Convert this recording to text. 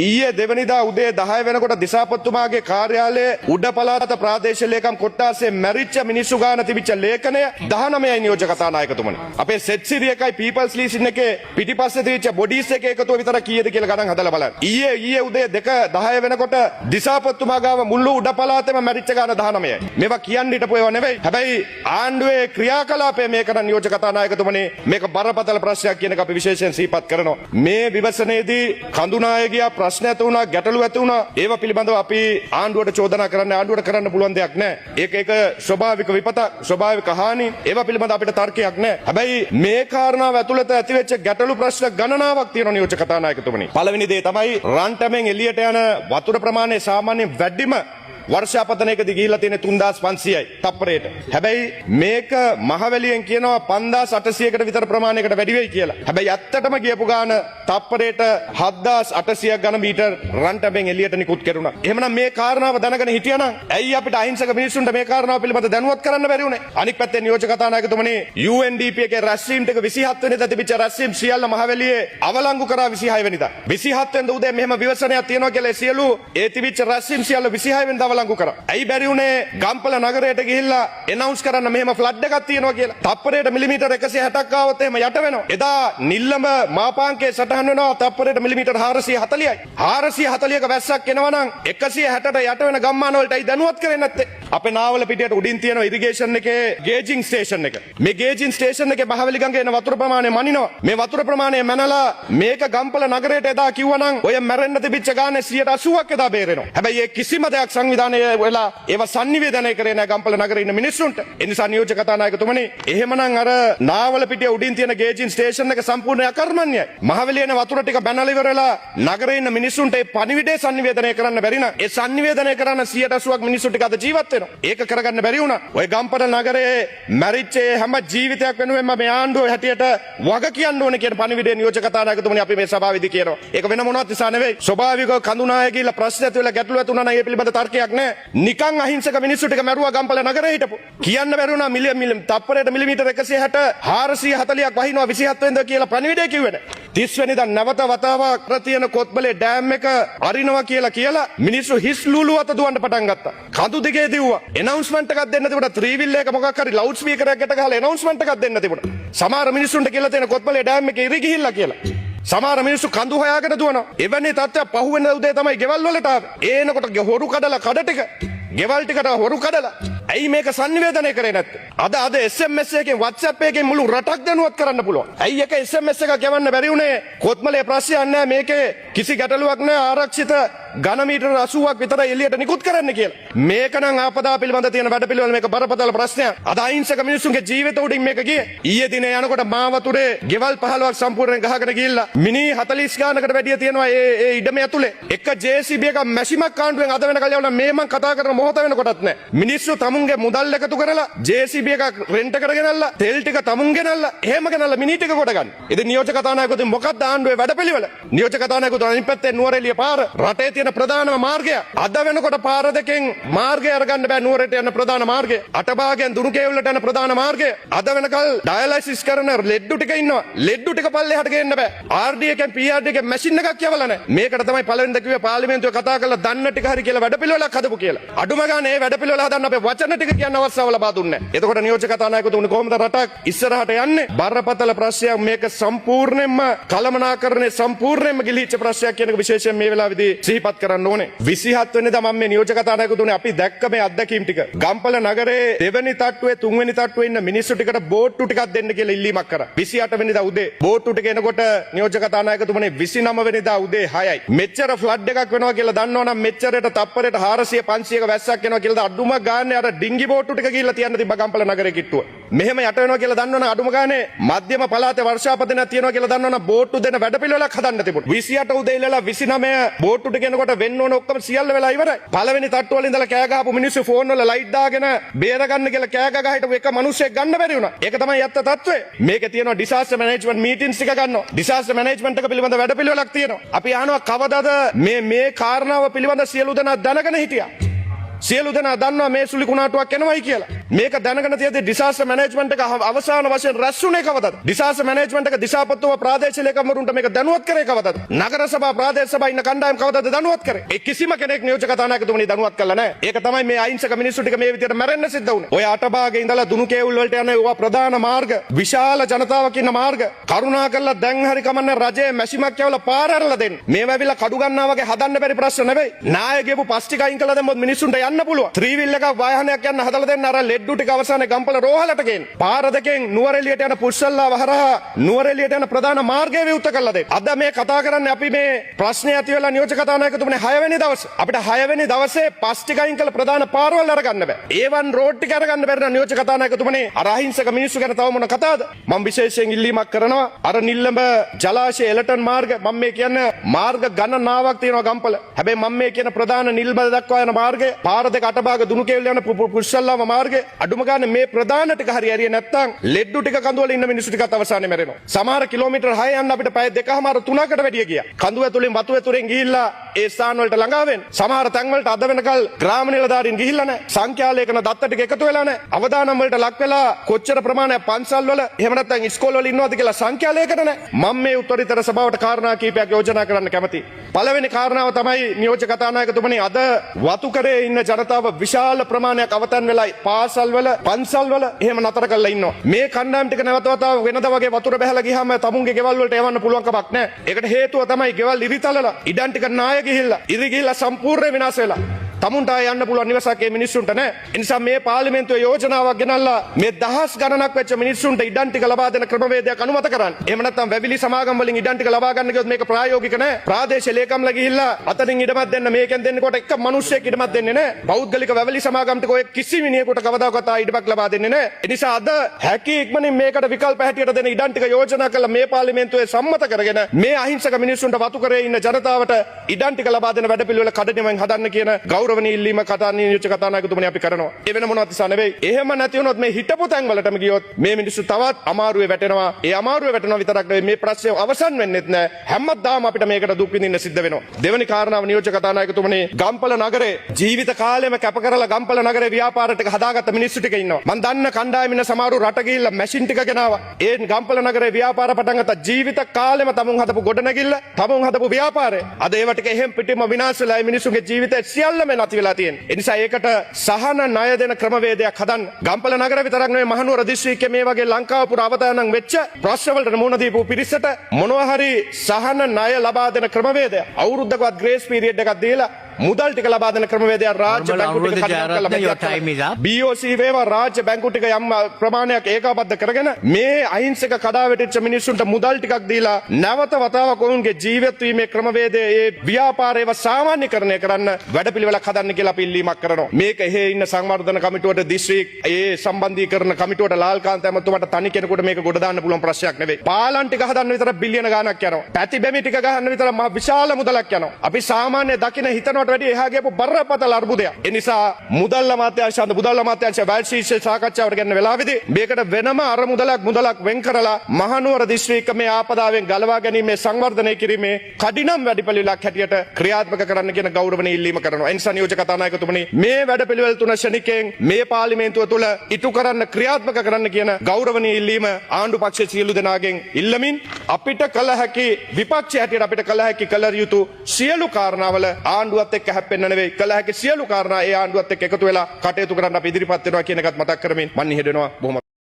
ඊයේ දෙවනිදා උදේ 10 වෙනකොට දිසාපතිතුමාගේ කාර්යාලයේ උඩ පළාත ප්‍රාදේශීය ලේකම් කොට්ටාසේ මැරිච්ච මිනිස්සු ගාන තිබිච්ච ලේඛනය 19යි නියෝජක කතානායකතුමනි. අපේ සෙට් සිරි එකයි පීපල්ස් ලීසින් එකේ පිටිපස්සේ තිබිච්ච බොඩිස් එකේ එකතුව විතර කීයද කියලා ගණන් හදලා බලන්න. ඊයේ උදේ 2:10 වෙනකොට දිසාපතිතුමා ගාව මුළු උඩ පළාතේම මැරිච්ච ගාන 19යි. මේවා කියන්න හිටපු ඒවා නෙවෙයි. හැබැයි ආණ්ඩුවේ ක්‍රියාකලාපය මේකට නියෝජක කතානායකතුමනි මේක බරපතල ප්‍රශ්නයක් කියන එක අපි විශේෂයෙන් සිහිපත් කරනවා. මේ විවසනයේදී කඳුනායකයා ප්‍රශ්න ඇති වුණා, ගැටලු ඇති වුණා. ඒවා පිළිබඳව අපි ආණ්ඩුවට චෝදනා කරන්න ආණ්ඩුවට කරන්න පුළුවන් දෙයක් නැහැ. ඒක ස්වභාවික විපතක්, ස්වභාවික හානි. ඒවා පිළිබඳව අපිට තර්කයක් නැහැ. හැබැයි මේ කාරණාව ඇතුළත ඇතිවෙච්ච ගැටලු ප්‍රශ්න ගණනාවක් තියෙනවා නියෝජක කතානායකතුමනි. පළවෙනි දේ තමයි රන්ටමෙන් එළියට යන වතුර ප්‍රමාණය සාමාන්‍යයෙන් වැඩිම වර්ෂාපතනයකදී ගිහිල්ලා තියෙන 3500යි තප්පරයට. හැබැයි මේක මහවැලියෙන් කියනවා 5800කට විතර ප්‍රමාණයකට වැඩි වෙයි කියලා. හැබැයි ඇත්තටම ගියපු ගාන තප්පරයට 7800ක් ඝන මීටර් රන්ටමෙන් එළියට නිකුත් කෙරුණා. එහෙමනම් මේ කාරණාව දැනගෙන හිටියනම් ඇයි අපිට අහිංසක මිනිස්සුන්ට මේ කාරණාව පිළිබඳව දැනුවත් කරන්න බැරි වුනේ? අනික් පැත්තේ නියෝජක කතානායකතුමනි UNDP එකේ රැස්වීම් ටික 27 වෙනිදා තිබිච්ච රැස්වීම් සියල්ල මහවැලියේ අවලංගු කරා 26 වෙනිදා. 27 වෙනිදා උදේ මෙහෙම විවසනයක් තියෙනවා කියලා සියලු ඒ තිබිච්ච රැස්වීම් සියල්ල 26 වෙනිදා අවලංගු කරා. ඇයි බැරි වුනේ ගම්පල නගරයට ගිහිල්ලා එනවුන්ස් කරන්න මෙහෙම ෆ්ලඩ් එකක් තියෙනවා කියලා? තප්පරයට මිලිමීටර් 160ක් ආවොත් එහෙම යට වෙනවා. එදා නිල්ලඹ මාපාංකේ සටහන් වෙනවා තප්පරයට මිලිමීටර් 440යි. 440ක වැස්සක් එනවා නම් 160ට යට වෙන ගම්මාන වලටයි දැනුවත් කරන්නේ නැත්තේ. අපේ නාවල පිටියට උඩින් තියෙන ඉරිගේෂන් එකේ ගේජින් ස්ටේෂන් එක. මේ ගේජින් ස්ටේෂන් එකේ බහවලි ගඟේ එන වතුර ප්‍රමාණය මනිනවා. මේ වතුර ප්‍රමාණය මැනලා මේක ගම්පල නගරයට එදා කිව්වනම් ඔය මැරෙන්න තිබිච්ච ගානේ 80%ක් එදා බේරෙනවා. හැබැයි ඒ කිසිම දෙයක් සංවිධානය වෙලා ඒවා sannivedanaya කරේ නැහැ ගම්පල නගරේ ඉන්න මිනිස්සුන්ට. ඒ නිසා නියෝජක කතානායකතුමනි එහෙමනම් අර නාවල පිටිය උඩින් තියෙන ගේජින් ස්ටේෂන් එක සම්පූර්ණ අකර්මණ්‍යයි. මහවැලියේ එන වතුර ටික බැනලා ඉවරලා නගරේ ඉන්න මිනිස්සුන්ට ඒ පණිවිඩය sannivedanaya කරන්න බැරි නම් ඒ sannivedanaya කරන 80%ක් මිනිස්සු ටික අද ජීවත් වෙනවා. ඒක කරගන්න බැරි වුණා. ඔය ගම්පල නගරේ මැරිච්ච හැම ජීවිතයක් වෙනුවෙන් මේ ආණ්ඩුව හැටියට වග කියන්න ඕනේ කියන පණිවිඩය නියෝජක කතානායකතුමනි අපි මේ සභාවේදී කියනවා. ඒක වෙන මොනවත් නිසා නෙවෙයි. ස්වභාවිකව කඳුනාය කියලා ප්‍රශ්න ඇති වෙලා ගැටලු ඇති වුණා නම් ඒ පිළිබඳ තර්කයක් නැහැ. නිකන් අහිංසක මිනිස්සු ටික මැරුවා ගම්පල නගරේ හිටපු. කියන්න බැරි වුණා තප්පරයට මිලිමීටර් 160 440ක් වහිනවා 27 වෙනිදා කියලා පණිවිඩය කිව්වේ නැහැ. 30 වෙනිදා නැවත වතාවක් තියෙන කොත්බලේ ඩෑම් එක අරිනවා කියලා මිනිස්සු හිස් ලූලු අත දුවන්න පටන් ගත්තා. කඳු දිගේ දිව්වා. එනවුන්ස්මන්ට් එකක් දෙන්න තිබුණා. ත්‍රිවිල් එක මොකක් හරි ලවුඩ් ස්පීකර් එකකට ගහලා එනවුන්ස්මන්ට් එකක් දෙන්න තිබුණා. සමහර මිනිස්සුන්ට කියලා තියෙන කොත්බලේ ඩෑම් එකේ ඉරි ගිහිල්ලා කියලා. සමහර මිනිස්සු කඳු හොයාගෙන දුවනවා. එවැනි තත්ත්වයක් පහුවෙන උදේ තමයි ගෙවල් වලට ආවේ. ඒනකොට හොරු කඩලා කඩ ටික ගෙවල් ටිකට හොරු කඩලා. ඇයි මේක sannivedanaya කරේ නැත්තේ? අද SMS එකෙන් WhatsApp එකෙන් මුළු රටක් දැනුවත් කරන්න පුළුවන්. ඇයි එක SMS එකක් යවන්න බැරි වුණේ? කොත්මලේ ප්‍රශ්නයක් නැහැ මේකේ කිසි ගැටලුවක් නැහැ ආරක්ෂිත ඝන මීටර 80ක් විතර එළියට නිකුත් කරන්න කියලා. මේක නම් ආපදා පිළිබඳ තියෙන වැඩපිළිවෙල මේක බරපතල ප්‍රශ්නයක්. අද අහිංසක මිනිස්සුන්ගේ ජීවිත උඩින් මේක ගියේ. ඊයේ දිනේ යනකොට මාවතුරේ ගෙවල් 15ක් සම්පූර්ණයෙන් ගහගෙන ගිහිල්ලා මිනි 40 ගානකට වැඩිය තියෙනවා ඒ ඉඩම ඇතුලේ. එක JCB එකක් මැෂිමක් කාණ්ඩුවෙන් අද වෙනකල් යවලා මේ මං කතා කරන මොහොත වෙනකොටත් නැහැ. මිනිස්සු තමුන්ගේ මුදල් එකතු කරලා JCB එකක් රෙන්ට් එකට ගෙනල්ලා තෙල් ටික තමුන් ගෙනල්ලා එහෙම ගෙනල්ලා මිනි ටික කොට ගන්න. ඉතින් නියෝජක කතානායකතුමනි මොකක්ද ආණ්ඩුවේ වැඩපිළිවෙල? නියෝජක කතානායකතුමනි අනිත් පැත්තේ නුවරඑළිය පාර රටේ තියෙන ප්‍රධානම මාර්ගය. අද වෙනකොට පාර දෙකෙන් මාර්ගය අරගන්න බෑ. නුවරට යන ප්‍රධාන මාර්ගය, අටභාගයෙන් දුනුකේවලට යන ප්‍රධාන මාර්ගය. අද වෙනකල් ඩයලයිසිස් කරන ලෙඩ්ඩු ටික ඉන්නවා. ලෙඩ්ඩු ටික පල්ලෙහාට ගේන්න බෑ. RD එකෙන් PRD එකෙන් මැෂින් එකක් යවලා නැහැ. මේකට තමයි පළවෙනිද කිව්වේ පාර්ලිමේන්තුවේ කතා කරලා දන්න ටික හරි කියලා වැඩපිළිවෙලක් හදපු කියලා. අඩුම ගානේ මේ වැඩපිළිවෙල හදන්න අපේ වචන ටික කියන්න අවස්ථාව ලබා දුන්නේ නැහැ. එතකොට නියෝජක කතානායකතුමනි කොහොමද රටක් ඉස්සරහට යන්නේ? බරපතල ප්‍රශ්නයක් මේක සම්පූර්ණයෙන්ම කලමනාකරණය සම්පූර්ණයෙන්ම ගිලිහිච්ච ප්‍රශ්නයක් කියන එක විශේෂයෙන් මේ වෙලාවේදී සිහිපත් කරන්න ඕනේ. 27 වෙනිදා මම මේ නියෝජක කතානායකතුමනි අපි දැක්ක මේ අත්දැකීම් ටික ගම්පල නගරේ දෙවෙනි තට්ටුවේ තුන්වෙනි තට්ටුවේ ඉන්න මිනිස්සු ටිකට බෝට්ටු ටිකක් දෙන්න කියලා ඉල්ලීමක් කරා. 28 වෙනිදා උදේ බෝට්ටු ටික එනකොට නියෝජක කතානායකතුමනි 29 වෙනිදා උදේ 6යි. මෙච්චර ෆ්ලඩ් එකක් වෙනවා කියලා දන්නවනම් මෙච්චරට තප්පරයට 400 500ක වැස්සක් එනවා කියලා අඩුම ගානේ අර ඩිංගි බෝට්ටු ටික ගිහිල්ලා තියන්න තිබ්බ ගම්පල නගරේ කිට්ටුව. මෙහෙම යට වෙනවා කියලා දන්නවනම් අඩුම ගානේ මධ්‍යම පළාතේ වර්ෂාපතනයක් තියෙනවා කියලා දන්නවනම් බෝට්ටු දෙන වැඩපිළිවෙලක් හදන්න තිබුණා. 28 උදේ ඉඳලා 29 බෝට්ටු ටික එනකොට වෙන්න ඕන ඔක්කොම සියල්ල වෙලා ඉවරයි. පළවෙනි තට්ටුවල ඉඳලා කෑ ගහපු මිනිස්සු ෆෝන් වල ලයිට් දාගෙන බේර ගන්න කියලා කෑ ගහ හිටපු එක මිනිස්සෙක් ගන්න බැරි වුණා. ඒක තමයි ඇත්ත තත්ත්වය. මේකේ තියෙනවා ඩිසාස්ටර් මැනේජ්මන්ට් මීටින්ග්ස් ටික ගන්නවා. ඩිසාස්ටර් මැනේජ්මන්ට් එක පිළිබඳ වැඩපිළිවෙලක් තියෙනවා. අපි අහනවා කවදාද මේ කාරණාව පිළිබඳ සියලු දෙනා දැනගෙන හිටියා? සියලු දෙනා දන්නවා මේ සුළි කුණාටුවක් එනවයි කියලා. මේක දැනගෙන තියෙද්දි ඩිසාස්ටර් මැනේජ්මන්ට් එක අවසාන වශයෙන් රැස්ුනේ කවදද? ඩිසාස්ටර් මැනේජ්මන්ට් එක දිසාපත්තුම ප්‍රාදේශීය ලේකම්වරුන්ට මේක දැනුවත් කරේ කවදද? නගර සභා ප්‍රාදේශ සභා ඉන්න කණ්ඩායම් කවදද දැනුවත් කරේ? ඒ කිසිම කෙනෙක් නියෝජක කතානායකතුමනි දැනුවත් කළා නැහැ. ඒක තමයි මේ අහිංසක මිනිස්සු ටික මේ විදිහට මැරෙන්න සිද්ධ වුනේ. ඔය අටභාගේ ඉඳලා දුනු කේවුල් වලට යන ඒවා ප්‍රධාන මාර්ග, විශාල ජනතාවක් ඉන්න මාර්ග. කරුණාකරලා දැන් හරි කමන්නේ රජයේ මැෂිමක් යවලා පාර ඇරලා දෙන්න. මේව ඇවිල්ලා කඩු ගන්නවා වගේ හදන්න බැරි ප්‍රශ්න නෙවෙයි. නාය ගෙපු පස් ටික අයින් කළා දැම්මොත් මිනිස්සුන්ට යන්න පුළුවන්. ත්‍රිවිල් එකක් වාහනයක් යන්න හදලා දෙන්න අර ලෙඩ්ඩු ටික අවසානයේ ගම්පල රෝහලට ගේන්න. පාර දෙකෙන් නුවරඑළියට යන පුස්සල්ලාව හරහා නුවරඑළියට යන ප්‍රධාන මාර්ගය විවෘත කරලා දෙන්න. අද මේ කතා කරන්නේ අපි මේ ප්‍රශ්නේ ඇති වෙලා නියෝජක කතානායකතුමනි 6 වෙනි දවසේ. අපිට 6 වෙනි දවසේ පස් ටික අයින් කළ ප්‍රධාන පාරවල් අරගන්න බෑ. ඒවන් රෝඩ් ටික අරගන්න බැරි නම් නියෝජක කතානායකතුමනි අර අහිංසක මිනිස්සු ගැන තව මොන කතාවද? මම විශේෂයෙන් ඉල්ලීමක් කරනවා. අර නිල්ලඹ ජලාශය එලටන් මාර්ග මම මේ කියන්නේ මාර්ග ගණනාවක් තියෙනවා ගම්පල. හැබැයි මම මේ කියන ප්‍රධාන නිල්ඹ දක්වා යන මාර්ගය පාර දෙක අටභාග දුනු කේවල යන පුස්සල්ලාව මාර්ගය අඩුම ගානේ මේ ප්‍රධාන ටික හරි ඇරියේ නැත්තම් ලෙඩ්ඩු ටික කඳුවල ඉන්න මිනිස්සු ටිකත් අවසානයේ මැරෙනවා. සමහර කිලෝමීටර් 6 යන්න අපිට පැය දෙකමාර 3කට වැඩිය ගියා. කඳුව ඇතුලෙන් වතු ඇතුලෙන් ගිහිල්ලා ඒ ස්ථාන වලට ළඟා වෙන්න. සමහර තැන් වලට අද වෙනකල් ග්‍රාම නිලධාරීන් ගිහිල්ලා නැහැ. සංඛ්‍යාලේඛන දත්ත ටික එකතු වෙලා නැහැ. අවදානම් වලට ලක් වෙලා කොච්චර ප්‍රමාණයක් පන්සල් වල එහෙම නැත්නම් ඉස්කෝල වල ඉන්නවද කියලා සංඛ්‍යාලේඛන නැහැ. මම මේ උත්තරීතර සභාවට කාරණා කීපයක් යෝජනා කරන්න කැමතියි. පළවෙනි කාරණාව තමයි නියෝජක කතානායකතුමනි අද වතුකරේ ඉන්න ජනතාව විශාල ප්‍රමාණයක් අවතන් වෙලා පාසල් වල පන්සල් වල එහෙම නතර කරලා ඉන්නවා. මේ කණ්ඩායම් ටික නැවත වතාවක් වෙනද වගේ වතුර බහැලා ගියාම තමුන්ගේ ගෙවල් වලට යවන්න පුළුවන් කමක් නැහැ. ඒකට හේතුව තමයි ගෙවල් ඉරිතලලා ඉඩම් ටික නාය ගිහිල්ලා ඉරි ගිහිල්ලා සම්පූර්ණ විනාශ වෙලා. තමුන්ට යන්න පුළුවන් නිවසක් මේ මිනිස්සුන්ට නැහැ. ඒ නිසා මේ පාර්ලිමේන්තුවේ යෝජනාවක් ගෙනල්ලා මේ දහස් ගණනක් වෙච්ච මිනිස්සුන්ට ඉඩම් ටික ලබා දෙන ක්‍රමවේදයක් අනුමත කරන්න. එහෙම නැත්නම් වැවිලි සමාගම් වලින් ඉඩම් ටික ලබා ගන්න කිව්වොත් මේක ප්‍රායෝගික නැහැ. ප්‍රාදේශීය ලේකම්ලා ගිහිල්ලා අතනින් ඉඩමක් දෙන්න මේකෙන් දෙන්නකොට එක මිනිස්සෙක් ඉඩමක් දෙන්නේ නැහැ. පෞද්ගලික වැවිලි සමාගම් ටික ඔය කිසි මිනිහෙකුට කවදාකවත් ඉඩමක් ලබා දෙන්නේ නැහැ. ඒ නිසා අද හැකි ඉක්මනින් මේකට විකල්ප හැටියට දෙන ඉඩම් ටික යෝජනා කළා මේ පාර්ලිමේන්තුවේ සම්මත කරගෙන මේ අහිංසක මිනිස්සුන්ට වතු කරේ ඉන්න ජනතාවට ඉඩම් ටික ලබා දෙන වැඩපිළිවෙල කඩිනමෙන් හදන්න කියන ගෞරවණීය ඉල්ලීම නියෝජක කතානායකතුමනි අපි කරනවා. ඒ වෙන මොනවත් නිසා නෙවෙයි. එහෙම නැති වුණොත් මේ හිටපු තැන් වලටම ගියොත් මේ මිනිස්සු තවත් අමාරුවේ වැටෙනවා. ඒ අමාරුවේ වැටෙනවා විතරක් නෙවෙයි මේ ප්‍රශ්නේ අවසන් වෙන්නෙත් නෑ. හැමදාම අපිට මේකට දුක් විඳින්න සිද්ධ වෙනවා. දෙවෙනි කාරණාව නියෝජක කතානායකතුමනි ගම්පල නගරේ ජීවිත කාලෙම කැප කරලා ගම්පල නගරේ ව්‍යාපාර ටික හදාගත්ත මිනිස්සු ටික ඉන්නවා. මම දන්න කණ්ඩායම ඉන්න සමහරු රට ගිහිල්ලා මැෂින් ටික ගෙනාවා. ඒ ගම්පල නගරේ ව්‍යාපාර පටන් ගත්ත ජීවිත කාලෙම තමුන් හදපු ගොඩනැගිල්ල තමුන් හදපු ව්‍යාපාරය අද ඒව ටික එහෙම් පිටින්ම විනාශ වෙලා මිනිස්සුන්ගේ ජීවිතය සියල්ලම නැති වෙලා තියෙනවා. ඒ නිසා ඒකට සහන ණය දෙන ක්‍රමවේදයක් හදන්න. ගම්පල නගර විතරක් නෙවෙයි මහනුවර දිස්ත්‍රික්කයේ මේ වගේ ලංකාව පුරා අවදානම් වෙච්ච ප්‍රශ්න වලට මුහුණ දීපු පිරිසට මොනවා හරි සහන ණය ලබා දෙන ක්‍රමවේදය අවුරුද්දකවත් ග්‍රේස් පීරියඩ් එකක් දීලා මුදල් ටික ලබා දෙන ක්‍රමවේදයක් රාජ්‍ය බැංකු ටික කඩලා BOC වේවා රාජ්‍ය බැංකු ටික යම් ප්‍රමාණයක් ඒකාබද්ධ කරගෙන මේ අහිංසක කඩාවැටිච්ච මිනිස්සුන්ට මුදල් ටිකක් දීලා නැවත වතාවක් ඔවුන්ගේ ජීවත් වීමේ ක්‍රමවේදයේ ඒ ව්‍යාපාරේව සාමාන්‍යකරණය කරන්න වැඩපිළිවෙලක් හදන්න කියලා අපි ඉල්ලීමක් කරනවා. මේක එහෙ ඉන්න සංවර්ධන කමිටුවට දිස්ත්‍රික් ඒ සම්බන්ධීකරණ කමිටුවට ලාල්කාන්ත ඇමතුමාට තනි කෙනෙකුට මේක ගොඩ දාන්න පුළුවන් ප්‍රශ්නයක් නෙවෙයි. පාලම් ටික හදන්න විතර බිලියන ගාණක් යනවා. පැති බැමි ටික ගහන්න විතර මහ විශාල මුදලක් යනවා. අපි සාමාන්‍ය දකින හිතනවට වැඩි එහා ගියපු බරපතල අර්බුදයක්. ඒ නිසා මුදල් අමාත්‍යාංශ මුදල් අමාත්‍යාංශ වැල්ශීර්ෂ සාකච්ඡාවට ගන්න වෙලාවේදී මේකට වෙනම මුදලක් වෙන් කරලා මහනුවර දිස්ත්‍රික්ක මේ ආපදාවෙන් ගලවා ගැනීමේ සංවර්ධනය කිරීමේ කඩිනම් වැඩපිළිවෙලක් හැටියට ක්‍රියාත්මක කරන්න කියන ගෞරවණීය ඉල්ලීම කරනවා. ඒ නිසා නියෝජක කතානායකතුමනි මේ වැඩපිළිවෙල තුන ශනිකයෙන් මේ පාර්ලිමේන්තුව තුළ ඉටු කරන්න ක්‍රියාත්මක කරන්න කියන ගෞරවණීය ඉල්ලීම ආණ්ඩු පක්ෂයේ සියලු දෙනාගෙන් ඉල්ලමින් අපිට කළ හැකි විපක්ෂය හැටියට අපිට කළ හැකි කළ යුතු සියලු කාරණාවල ආණ්ඩුවත් එක්ක හැප්පෙන්න නෙවෙයි කළ හැකි සියලු කාරණා ඒ ආණ්ඩුවත් එක්ක එකතු වෙලා කටයුතු කරන්න අපි ඉදිරිපත් වෙනවා කියන එකත් මතක් කරමින් මම නිහඬ වෙනවා. බොහොම